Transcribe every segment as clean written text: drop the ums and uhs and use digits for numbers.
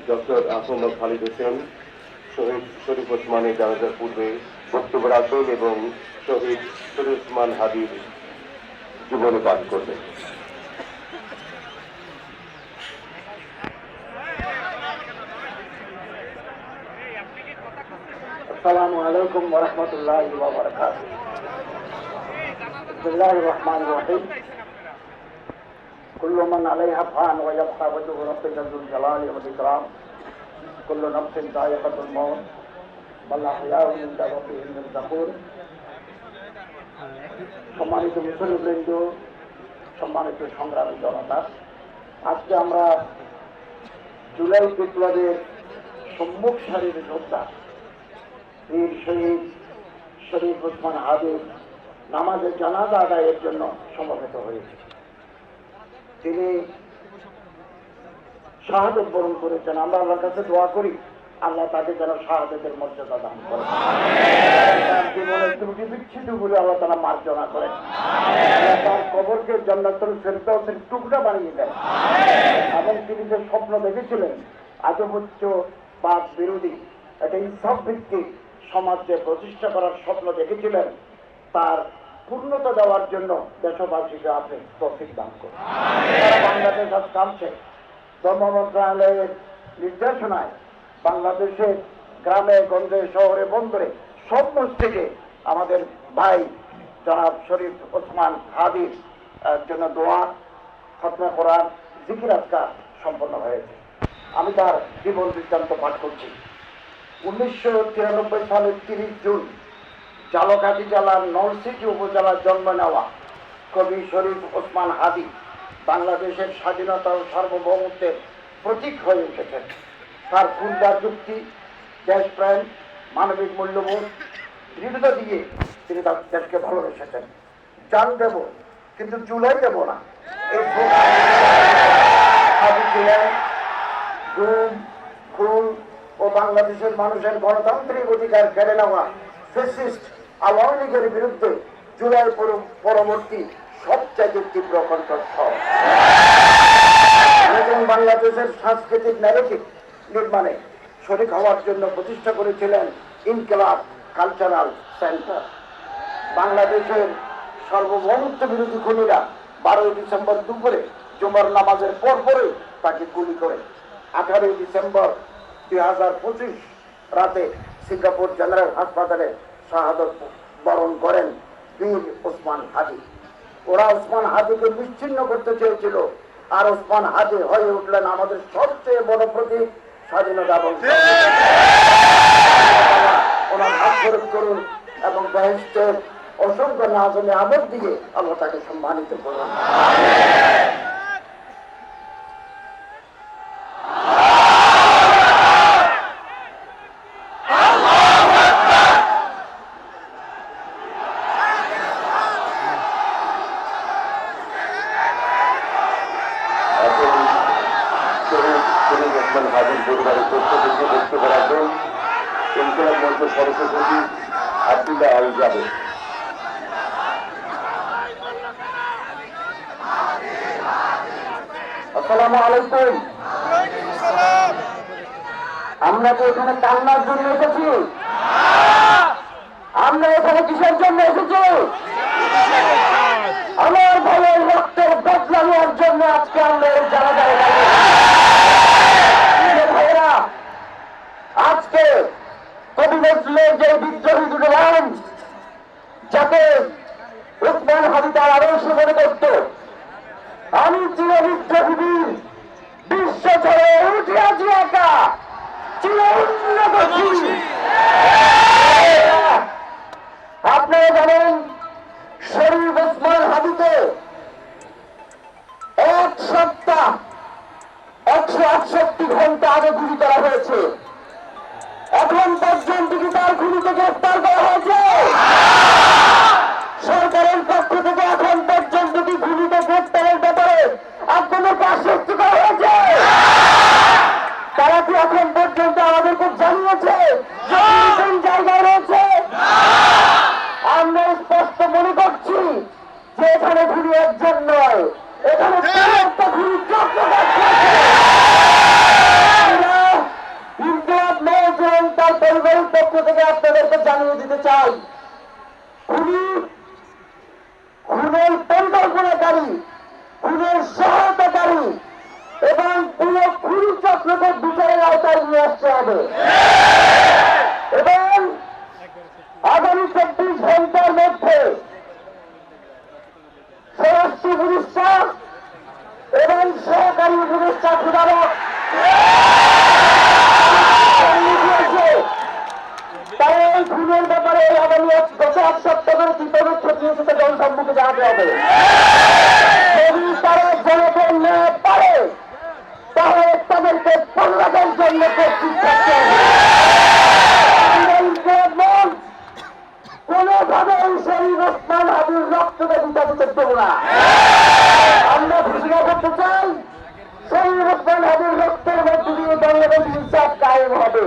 Doctor Ahmad Khalid Hossain শহীদ শরীফ ওসমানের জানাজার পূর্বে বক্তব্য রাখবেন এবং শহীদ শরীফ ওসমান হাদির জীবনী পাঠ করবেন। আসসালামু আলাইকুম ওয়া রাহমাতুল্লাহি ওয়া বারাকাতুহু। বিসমিল্লাহির রহমানির রহিম। কুল্লু মান আলাইহা ফান ওয়া ইয়াবকা ওয়াজহু রাব্বিকা যুল জালালি ওয়াল ইকরাম। কুল্লু নাফসিন যায়িকাতুল মাউত ওয়াল আহইয়াউ ইনদা রাব্বিহিম ইরযাকুন। সম্মানিত মুসলিমবৃন্দ, সম্মানিত সংগ্রামী জনতা, আজকে আমরা জুলাই বিপ্লবের সম্মুখ সারির যোদ্ধা বীর শহীদ শরীফ ওসমান হাদির নামাজের জানাজা আদায়ের জন্য সমবেত হয়েছে। তিনি শাহাদত বরণ করেছেন। আমরা আল্লাহর কাছে দোয়া করি আল্লাহ তাকে যেন শাহাদতের মর্যাদা দান করেন, জীবনের ত্রুটি বিচ্ছিন্ন বলে আল্লাহ তারা মার্জনা করেন, তার কবরকে জান্নাতুল ফেরদাউসের টুকরা বানিয়ে দেন। এবং তিনি যে স্বপ্ন দেখেছিলেন আধিপত্যবাদ বিরোধী একটা ইনসাফ ভিত্তিক সমাজকে প্রতিষ্ঠা করার স্বপ্ন দেখেছিলেন, তার পূর্ণতা দেওয়ার জন্য দেশবাসীকে আপনি তৌফিক দান করুন। বাংলাদেশ আজ কামছে ধর্ম মন্ত্রণালয়ের নির্দেশনায় বাংলাদেশের গ্রামে গঞ্জে শহরে বন্দরে সব মসজিদে আমাদের ভাই জনাব শরীফ ওসমান হাদির জন্য দোয়া, খতমে কোরআন, জিকির আজকার সম্পন্ন হয়েছে। আমি তার জীবন বৃত্তান্ত পাঠ করছি। 1993 সালের 30 জুন ঝালকাঠি জেলার নলছিটি উপজেলার জন্ম নেওয়া কবি শরীফ ওসমান হাদি বাংলাদেশের স্বাধীনতা ও সার্বভৌমত্বের প্রতীক হয়ে উঠেছেন। তার ক্ষুদ্র যুক্তি, দেশপ্রেম, মানবিক মূল্যবোধ, দৃঢ়তা দিয়ে তিনি তার দেশকে ভালোবেসেছেন। জান দেব কিন্তু জুলাই দেব না, এই ছিলেন গুম, খুন ও বাংলাদেশের মানুষের গণতান্ত্রিক অধিকার কেড়ে নেওয়া ফ্যাসিস্ট আওয়ামী লীগের বিরুদ্ধে জুলাই পরবর্তী সবচেয়ে তীব্র কণ্ঠস্বর। বাংলাদেশের সাংস্কৃতিক ন্যারেটিভ নির্মাণে শরীক হওয়ার জন্য প্রতিষ্ঠা করেছিলেন ইনকিলাব কালচারাল সেন্টার। বাংলাদেশের সার্বভৌমত্ব বিরোধী খুনিরা 12 ডিসেম্বর দুপুরে জুমার নামাজের পরপরই তাকে গুলি করে 18 ডিসেম্বর 2025 রাতে সিঙ্গাপুর জেনারেল হাসপাতালে শাহাদত বরণ করেন বীর ওসমান হাদি। ওরা ওসমান হাদিকে নিশ্চিহ্ন করতে চেয়েছিল, আর ওসমান হাদি হয়ে উঠলেন আমাদের সবচেয়ে বড় প্রতীক, স্বাধীনতা এবং ওনার হাত খরচ করুন এবং বেহেশতের অসংখ্য নাজনে আবেগ দিয়ে আল্লাহ তাকে সম্মানিত করুন। আসসালামু আলাইকুম। আমরা তো এখানে কান্নার জন্য এসেছি, আমরা এখানে কিসের জন্য এসেছি? আমার ভাইয়ের রক্তের বদলা নেওয়ার জন্য আজকে আমরা এই জানাজায় ভাইয়েরা, আজকে কবি নজরুলের যে বিদ্রোহী দুটো লাইন যাতে ওসমান হাদি তার আদর্শ মনে করত, আমি চিরবিদ্রোহী বীর বিশ্ব ঝড়ে উঠিয়াছি একা চির উন্নত। আপনারা জানেন শরীফ ওসমান হাদিকে 1 সপ্তাহ 168 ঘন্টা আগে গুলি করা হয়েছে। এখন পর্যন্ত কি তার খুনিকে গ্রেফতার করা হয়েছে? সরকারের পক্ষ থেকে এখন পর্যন্ত কি নয়, এখানে একটা খুবই ইনকিলাব মঞ্চ তার পরিবারের পক্ষ থেকে আপনাদেরকে জানিয়ে দিতে চাই, খুনের পরিকল্পনাকারী, খুনের সহায়তাকারী এবং পুরো খুনি চক্রকে বিচারের আওতায় নিয়ে আসতে হবে এবং আগামী 24 ঘন্টার মধ্যে স্বরাষ্ট্র উপদেষ্টা এবং সহকারী উপদেষ্টা খুদারক তারা এই খুনের ব্যাপারে আগামী গত এক সপ্তাহ ধরে কি পদক্ষেপ নিয়েছে তা জনসম্মুখে জানাতে হবে। যদি তারা জানাতে না পারে তাহলে তাদেরকে পরিবারের জন্য প্রস্তুত থাকতে হবে। কোনোভাবে শরীফ ওসমান হাদির রক্তকে দিতে দেব না। আমরা ঘোষণা করতে চাই, শরীফ ওসমান হাদির রক্তের মধ্যে দিয়ে বাংলাদেশ ইনসাফ কায়েম হবে।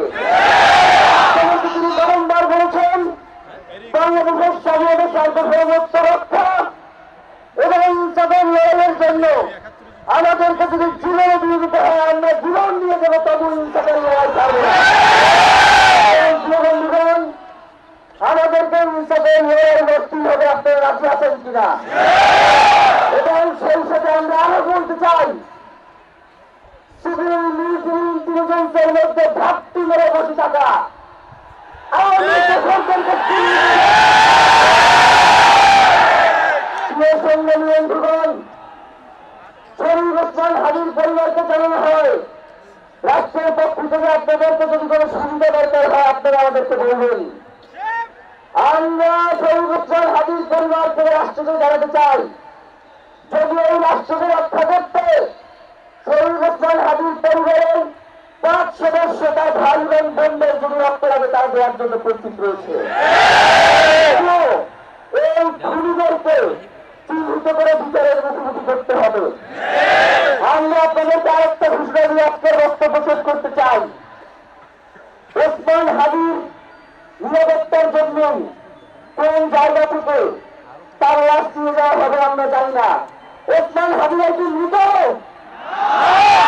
তিনি বারংবার বলেছেন বাংলাদেশের স্বাধীনতা সার্বভৌমত্ব রক্ষা এবং ইনসাফের লড়াইয়ের জন্য আমাদেরকে যদি জীবনে দিয়ে দিতে হয় আমরা জীবন নিয়ে যাবো, তবু ইনসাফের লড়াই ছাড়বো না। আমাদেরকে ইনসাফের লড়াই করতেই হবে। আপনারা রাজি আছেন কিনা? এবং সেই সাথে আমরা আরো বলতে চাই, সিভিল মিলিটারি ইন্টেলিজেন্সের মধ্যে ঘাটতি মেরে বসে থাকা শরীফ ওসমান হাদির পরিবারকে জানানো হয়, রাষ্ট্রের পক্ষ থেকে আপনাদেরকে যদি কোনো সুবিধা দরকার হয় আপনারা আমাদেরকে বলবেন। আমরা শরীফ ওসমান হাদির পরিবার থেকে রাষ্ট্রকে জানাতে চাই, যদি এই রাষ্ট্রকে রক্ষা করতে শরীফ ওসমান হাদির পরিবারের 5 সদস্য তার ভাই বোন বোনদের যদি রক্ত লাগে তারা দেওয়ার জন্য প্রস্তুত রয়েছে। এই খুনিদেরকে চিহ্নিত করে বিচারের মুখোমুখি করতে হবে। আমরা আপনাদেরকে আরেকটা ঘোষণা দিয়ে আজকের বক্তব্য শেষ করতে চাই। ওসমান হাদির নিরাপত্তার জন্য কোন জায়গা থেকে তার লাশ নিয়ে যাওয়া হবে আমরা জানি না। ওসমান হাদি একটি মৃত,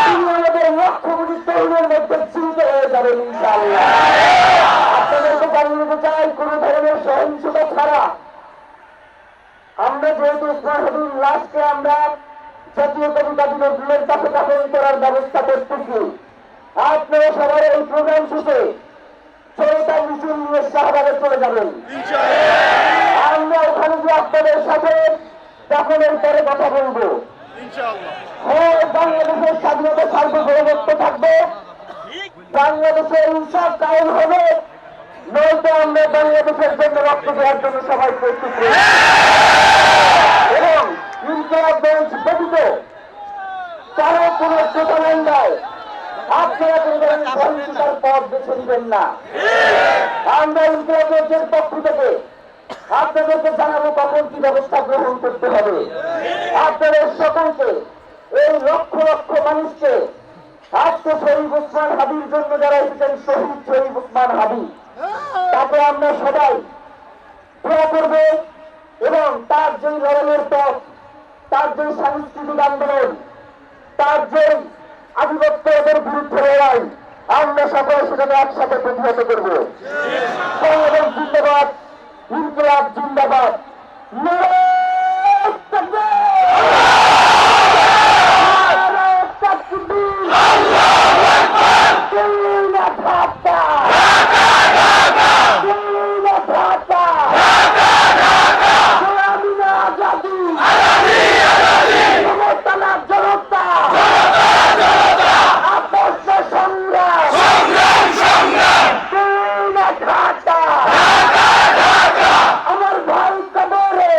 তিনি আমাদের লক্ষ কোটি তরুণের মধ্যে চিন্তা হয়ে যাবেন ইনশাআল্লাহ। আপনাদেরকে জানিয়ে দিতে চাই, কোন ধরনের সহিংসতা ছাড়া আমরা যেহেতু ওসমান হাদির লাশকে আমরা জাতীয় কবিতা দিনের কাছে দাফন করার ব্যবস্থা করতেছি, আপনারা সবাই এই প্রোগ্রাম শেষে চলতা মিছিল নিয়ে শাহবাগে চলে যাবেন। আমরা ওখানে গিয়ে আপনাদের সাথে দাফনের পরে কথা বলবো। বাংলাদেশের স্বাধীনতা সার্বভৌমত্ব থাকবে, বাংলাদেশের ইনসাফ কায়েম হবে, নয়তো আমরা বাংলাদেশের জন্য রক্ত দেওয়ার জন্য সবাই প্রস্তুত রয়েছি। এবং ইনকিলাব মঞ্চ ব্যতীত কারো কোন চেতনায় নয়, আপনারা কোনো ধরনের সহিংসতার পথ বেছে নেবেন না। আমরা ইনকিলাব মঞ্চের পক্ষ থেকে আপনাদেরকে জানাবো কখন কি ব্যবস্থা গ্রহণ করতে হবে। আপনাদের সকলকে, এই লক্ষ লক্ষ মানুষকে আজকে শরীফ ওসমান হাদির জন্য যারা এসেছেন, শহীদ শরীফ ওসমান হাদি, তাকে আমরা সবাই দোয়া করব এবং তার যে লড়াইয়ের পথ, তার যে সাংস্কৃতিক আন্দোলন, তার যে আধিপত্যের বিরুদ্ধে লড়াই, আমরা সকলে সেখানে একসাথে প্রতিহত করবো। বাংলাদেশ জিন্দাবাদ, ইনকিলাব জিন্দাবাদ। আমার ভাই কবরে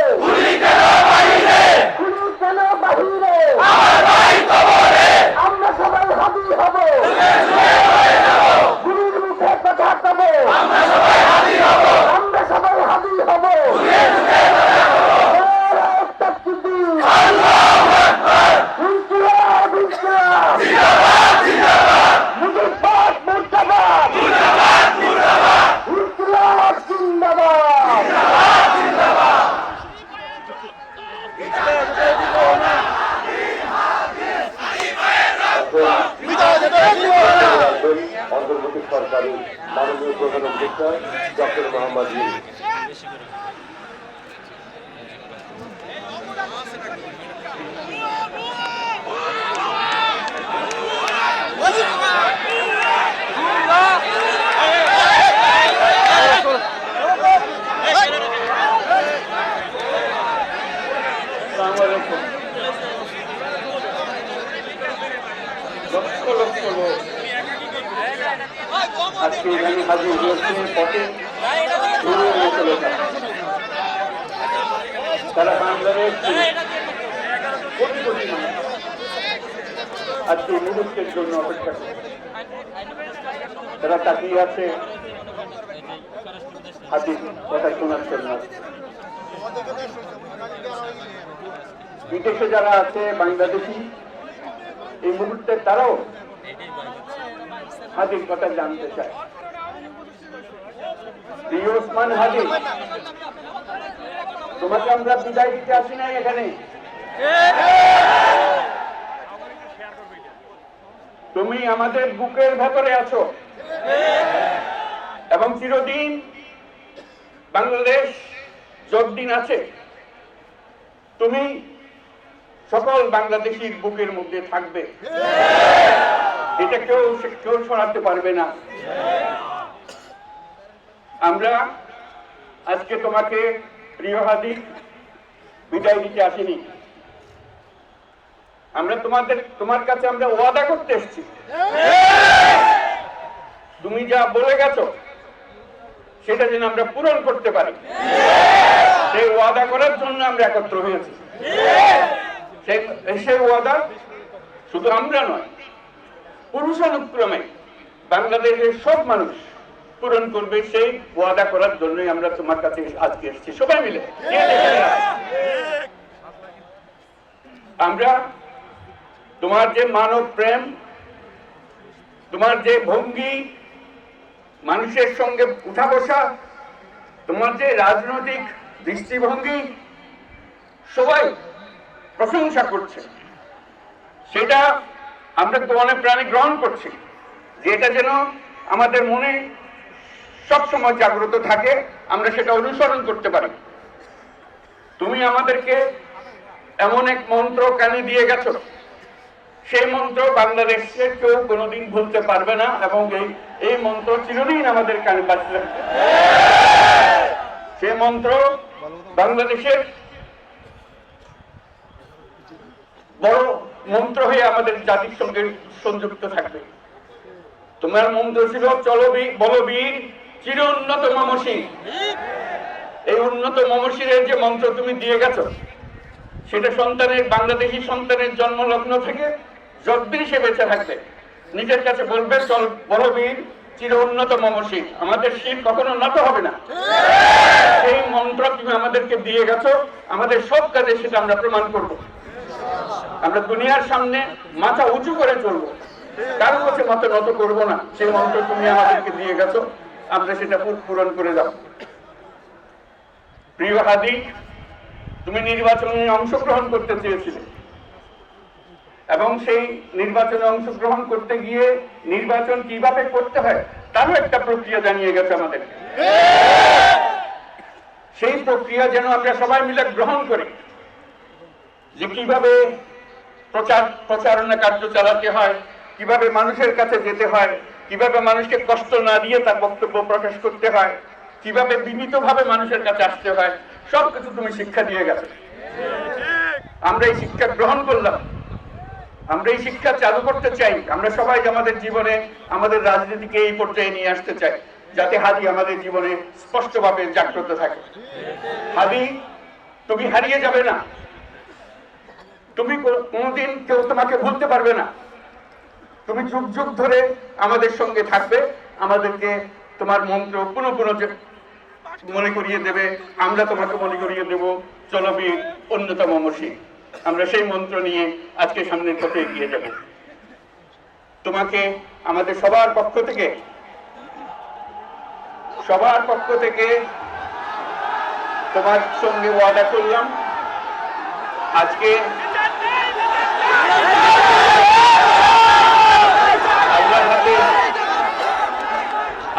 প্রধান উপদেষ্টা ডক্টর মোহাম্মদ ইউনূস। লক্ষ লক্ষ লোক আজকে এখানে হাজির হয়েছে পথে দূরের মতো লোক আছে। তারা বাংলাদেশ কোটি কোটি মানুষ আজকে এই মুহূর্তের জন্য অপেক্ষা করে, তারা তাকিয়ে আছে হাজির কথা শোনার জন্য। বিদেশে যারা আছে বাংলাদেশি এই মুহূর্তে তারাও হাজির কথা জানতে চায়। প্রিয় ওসমান হাজি, তোমাকে আমরা বিদায় দিতে আসি নাই এখানে, তুমি আমাদের বুকের ভেতরে আছো এবং চিরদিন বাংলাদেশ যতদিন আছে তুমি সকল বাংলাদেশির বুকের মধ্যে থাকবে, এটা কেউ সরাতে পারবে না। আমরা আজকে তোমাকে প্রিয় হাজি বিদায় দিতে আসিনি, আমরা তোমার কাছে আমরা ওয়াদা করতে এসেছি। তুমি যা বলে গেছো সেটা যেন আমরা পূরণ করতে পারি, সেই ওয়াদা করার জন্য আমরা একত্র হয়েছি। সেই ওয়াদা শুধু আমরা নয়, পুরুষানুক্রমে বাংলাদেশের সব মানুষ পূরণ করবে, সেই ওয়াদা করার জন্যই আমরা তোমার কাছে আজকে এসেছি সবাই মিলে। আমরা তোমার যে মানব প্রেম, তোমার যে ভঙ্গি, মানুষের সঙ্গে উঠা বসা, তোমার যে রাজনৈতিক দৃষ্টিভঙ্গি, সবাই প্রশংসা করছে, সেটা আমরা মনে প্রাণে গ্রহণ করছি, যে এটা যেন আমাদের মনে সবসময় জাগ্রত থাকে, আমরা সেটা অনুসরণ করতে পারি। তুমি আমাদেরকে এমন এক মন্ত্র কানে দিয়ে গেছো, সেই মন্ত্র বাংলাদেশের কেউ কোনোদিন ভুলতে পারবে না এবং এই মন্ত্র চিরদিন আমাদের কানে বাজতে থাকবে। সেই মন্ত্র বাংলাদেশের বড় মন্ত্র হয়ে আমাদের জাতির সঙ্গে সংযুক্ত থাকবে। তোমার মন্ত্র ছিল চলো বলবীর চির উন্নত মমশির। এই উন্নত মমশিরের যে মন্ত্র তুমি দিয়ে গেছো, সেটা সন্তানের, বাংলাদেশি সন্তানের জন্মলগ্ন থেকে যতদিন সে বেঁচে থাকবে নিজের কাছে বলবে চল বলবীর চির উন্নত মমশির, আমাদের শির কখনো নত হবে না। সেই মন্ত্র তুমি আমাদেরকে দিয়ে গেছো, আমাদের সব কাজে সেটা আমরা প্রমাণ করব। আমরা দুনিয়ার সামনে মাথা উঁচু করে চলবো, কারো কাছে মাথা নত করবো না। সেই মন্ত্র তুমি আমাদেরকে দিয়ে গেছো, আমরা সেটা পূরণ করে দাও। প্রিয় হাজি, তুমি নির্বাচনে অংশগ্রহণ করতে চেয়েছিলে এবং সেই নির্বাচনে অংশগ্রহণ করতে গিয়ে নির্বাচন কিভাবে করতে হয় তারও একটা প্রক্রিয়া জানিয়ে গেছে আমাদের। সেই প্রক্রিয়া যেন আমরা সবাই মিলে গ্রহণ করি, যে কিভাবে প্রচারণা কার্য চালাতে হয়, কিভাবে মানুষের কাছে যেতে হয়, কিভাবে মানুষকে কষ্ট না দিয়ে তার বক্তব্য প্রকাশ করতে হয়, কিভাবে বিনীতভাবে মানুষের কাছে আসতে হয়, সবকিছু তুমি শিক্ষা দিয়ে গেছো। আমরা এই শিক্ষা গ্রহণ করলাম, আমরা এই শিক্ষা চালু করতে চাই। আমরা সবাই আমাদের জীবনে আমাদের রাজনীতিকে এই পর্যায়ে নিয়ে আসতে চাই, যাতে হাদি আমাদের জীবনে স্পষ্টভাবে জাগ্রত থাকে। হাদি, তুমি হারিয়ে যাবে না, তুমি কোনোদিন কেউ তোমাকে ভুলতে পারবে না। তুমি যুগ যুগ ধরে আমাদের সঙ্গে থাকবে, আমাদেরকে তোমার মন্ত্র পুনঃ পুনঃ মনে করিয়ে দেবে, আমরা তোমাকে মনে করিয়ে দেব চলো বীর অন্যতম মমশির। আমরা সেই মন্ত্র নিয়ে আজকে সামনের পথে এগিয়ে যাব। তোমাকে আমাদের সবার পক্ষ থেকে তোমার সঙ্গে ওয়াদা করলাম, আজকে আল্লাহর হাতে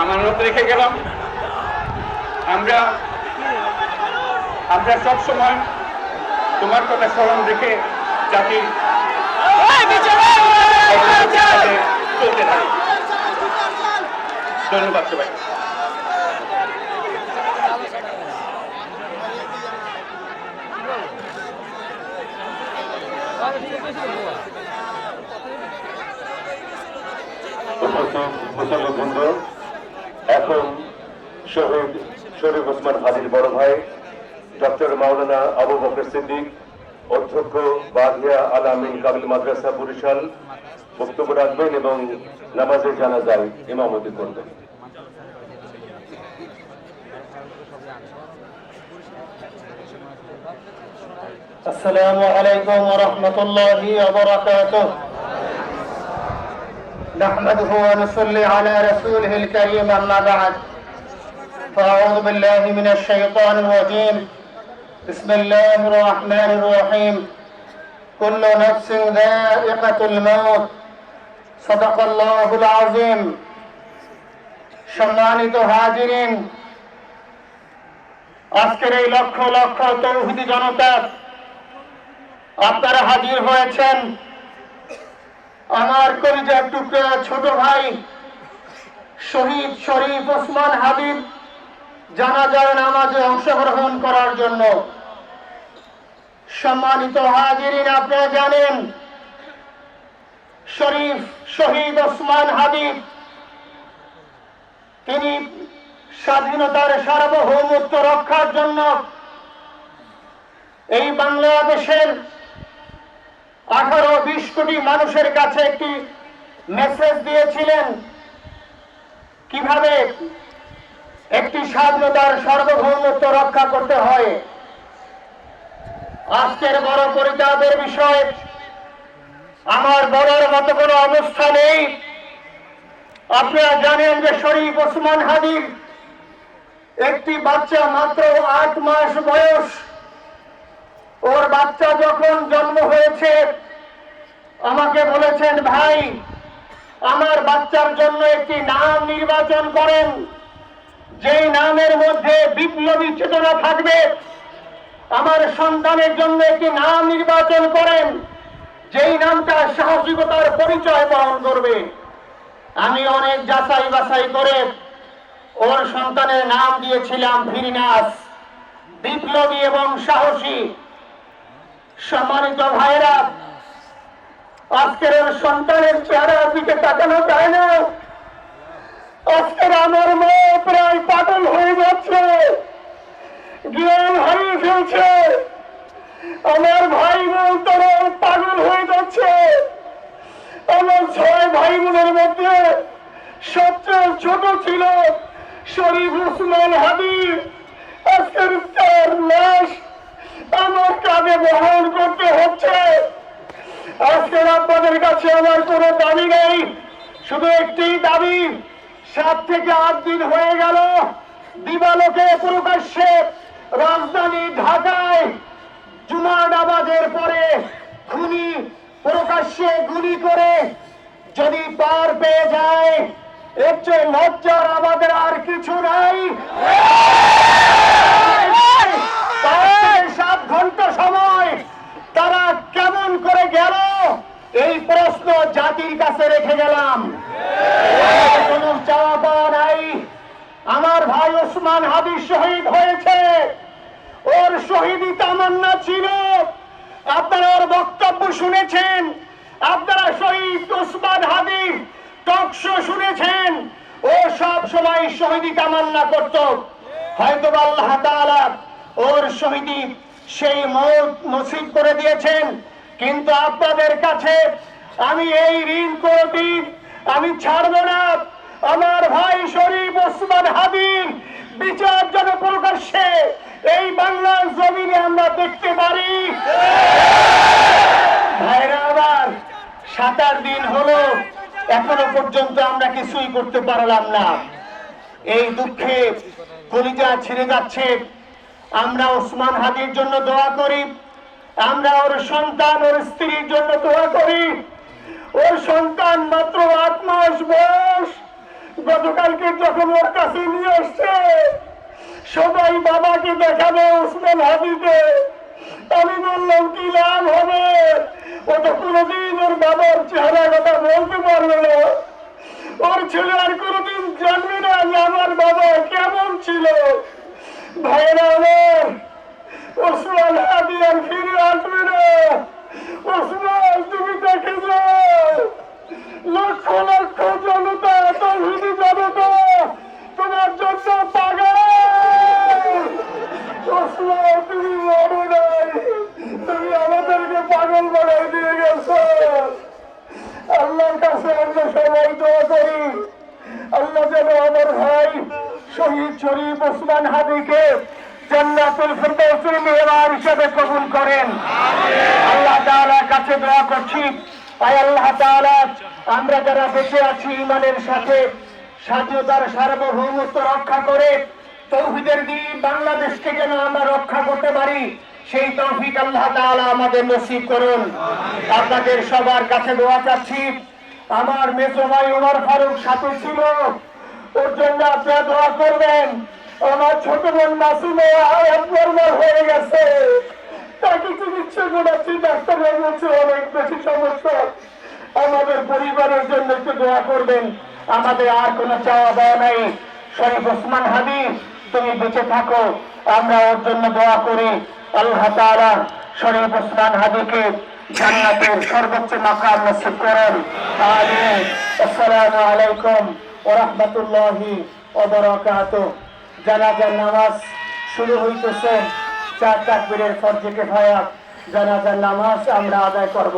আমানত রেখে গেলাম। আমরা আমরা সবসময় তোমার কথা স্মরণ রেখে জাতির চলতে থাকি। ধন্যবাদ সবাই। মুসলমান এখন শহীদ শরীফ ওসমান হাদির বড় ভাই ডক্টর মাওলানা আবু বকর সিদ্দিক, অধ্যক্ষ বাগিয়া আল আমিন কামিল মাদ্রাসা বরিশাল বক্তব্য রাখবেন এবং নামাজে জানাজায় ইমামতি করবেন। السلام عليكم ورحمة الله وبركاته. نحمده ونصلي على رسوله الكريم أما بعد فأعوذ بالله من الشيطان الرجيم. بسم الله الرحمن الرحيم. كل نفس ذائقة الموت. صدق الله العظيم. সম্মানিত হাজিরিন, আজকের এই লক্ষ লক্ষ তৌহিদি জনতা আপনারা হাজির হয়েছেন আমার কলিজার টুকরা ছোট ভাই শহীদ শরীফ ওসমান হাদির জানাজার নামাজে অংশগ্রহণ করার জন্য। সম্মানিত হাজিরিন, আপনারা জানেন শহীদ ওসমান হাদি তিনি স্বাধীনতার সার্বভৌমত্ব রক্ষার জন্য এই বাংলাদেশের 18-20 কোটি মানুষের কাছে একটি মেসেজ দিয়েছিলেন কিভাবে একটি স্বাধীনতার সার্বভৌমত্ব রক্ষা করতে হয়। আজকের বড় পরিতাপের বিষয়, আমার বলার মতো কোনো অবস্থা নেই। আপনারা জানেন যে শরীফ ওসমান হাদির একটি বাচ্চা মাত্র 8 মাস বয়স। ওর বাচ্চা যখন জন্ম হয়েছে আমাকে বলেছেন, ভাই আমার বাচ্চার জন্য একটি নাম নির্বাচন করেন, যেই নামের মধ্যে বিপ্লবী চেতনা থাকবে। আমার সন্তানের জন্য একটি নাম নির্বাচন করেন, যেই নামটা সাহসিকতার পরিচয় বহন করবে। আমি অনেক যাচাই বাছাই করে ওর সন্তানের নাম দিয়েছিলাম ফিরনাস, বিপ্লবী এবং সাহসী। সম্মানিত ভাইরা, আজকের ওর সন্তানের চেহারার দিকে তাকানো যায় না। আজকের আমার মা প্রায় পাগল হয়ে যাচ্ছে, জ্ঞান হারিয়ে ফেলছে। আমার ভাই বোন তারা পাগল হয়ে যাচ্ছে। আমার 6 ভাই বোনের মধ্যে সবচেয়ে ছোট ছিল শরীফ ওসমান হাদি। আজকের তার লাশ আমার কাঁধে বহন করতে হচ্ছে। আজকের আপনাদের কাছে আমার কোনো দাবি নেই, শুধু একটি দাবি। 7 থেকে 8 দিন হয়ে গেল দিবালোকে প্রকাশ্যে রাজধানী ঢাকায় জুমার নামাজের পরে খুনি প্রকাশ্যে গুলি করে যদি পার পেয়ে যায়, এর চেয়ে লজ্জার আমাদের আর কিছু নাই। 7 ঘন্টা সময় তারা কেমন করে গেল, এই প্রশ্ন জাতির কাছে রেখে গেলাম। কোনো চাওয়া পাওয়া নাই। আমার ভাই ওসমান হাদি শহীদ হয়েছে, ওর শহীদি তামান্না ছিল। আপনারা ওর বক্তব্য শুনেছেন, আপনারা শহীদ ওসমান হাদি টক শো শুনেছেন। ও সব সময় শহীদি তামান্না করত। হয়তো আল্লাহ তাআলা ওর শহীদি সেই মওত নসিব করে দিয়েছেন। কিন্তু আপনাদের কাছে আমি এই ঋণ কোনদিন আমি ছাড়ব না। আমার ভাই শরীফ ওসমান হাদির বিচার যেন প্রকাশ্যে এই বাংলার জমিনে আমরা দেখতে পারি। ভাইরা আবার 7 দিন হলো, এখনো পর্যন্ত আমরা কিছুই করতে পারলাম না। এই দুঃখে কলিজা ছিঁড়ে যাচ্ছে। আমরা ওসমান হাদির জন্য দোয়া করি, আমরা ওর সন্তান ওর স্ত্রীর জন্য দোয়া করি। ওর সন্তান মাত্র 8 মাস বয়স, গতকালকে যখন ওর কাছে নিয়ে আসছে সবাই বাবাকে দেখাবে ওসমান হাদিকে, আমি বললাম কি লাভ হবে, ও তো কোনোদিন ওর বাবার চেহারা কথা বলতে পারবে না, ওর ছেলে আর কোনোদিন জানবে না যে আমার বাবা কেমন ছিল। ভাইয়েরা আমার, ওসমান হাদি আর ফিরে আসবে না। ওসমান তুমি দেখে যাও, লক্ষ লক্ষ জনতা তৌহিদি জনতা তোমার জন্য পাগল। ওসমান তুমি মরো নাই, তুমি আমাদেরকে পাগল বানাই দিয়ে গেছো। আল্লাহর কাছে আমরা সবাই দোয়া করি, আল্লাহ যেন আমার ভাই শহীদ শরীফ ওসমান হাদিকে জান্নাতুল ফিরদাউসের মেহমান হিসেবে কবুল করেন। আল্লাহ তাআলার কাছে দোয়া করছি, আয় আল্লাহ তাআলা, আমরা যারা বেঁচে আছি ইমানের সাথে স্বাধীনতার সার্বভৌমত্ব রক্ষা করে তৌহিদের দ্বীপ বাংলাদেশকে যেন আমরা রক্ষা করতে পারি, সেই তৌফিক আল্লাহ তাআলা আমাদের নসিব করুন। আপনাদের সবার কাছে দোয়া চাচ্ছি। আমার মেজো ভাই ওমর ফারুক সাথে ছিল, ওর জন্য আপনারা দোয়া করবেন। আমার ছোট বোন মাসুমা নরমাল হয়ে গেছে, তাকে চিকিৎসা করাচ্ছি, ডাক্তার বলছে অনেক বেশি সমস্যা। আমাদের পরিবারের জন্য একটু দোয়া করবেন। আমাদের আর কোনো চাওয়া দেওয়া নাই। শরীফ ওসমান হাদি তুমি বেঁচে থাকো, আমরা ওর জন্য দোয়া করি। আল্লাহ তাআলা শরীফ ওসমান হাদিকে জান্নাতের সর্বোচ্চ মাকাম নসিব করেন। আমিন। আসসালামু আলাইকুম ওয়া রাহমাতুল্লাহি ওয়া বারাকাতুহু। জানাজার নামাজ শুরু হইতেছে, 4 তাকবীরের ফরজে কিফায়া জানাজার নামাজ আমরা আদায় করব।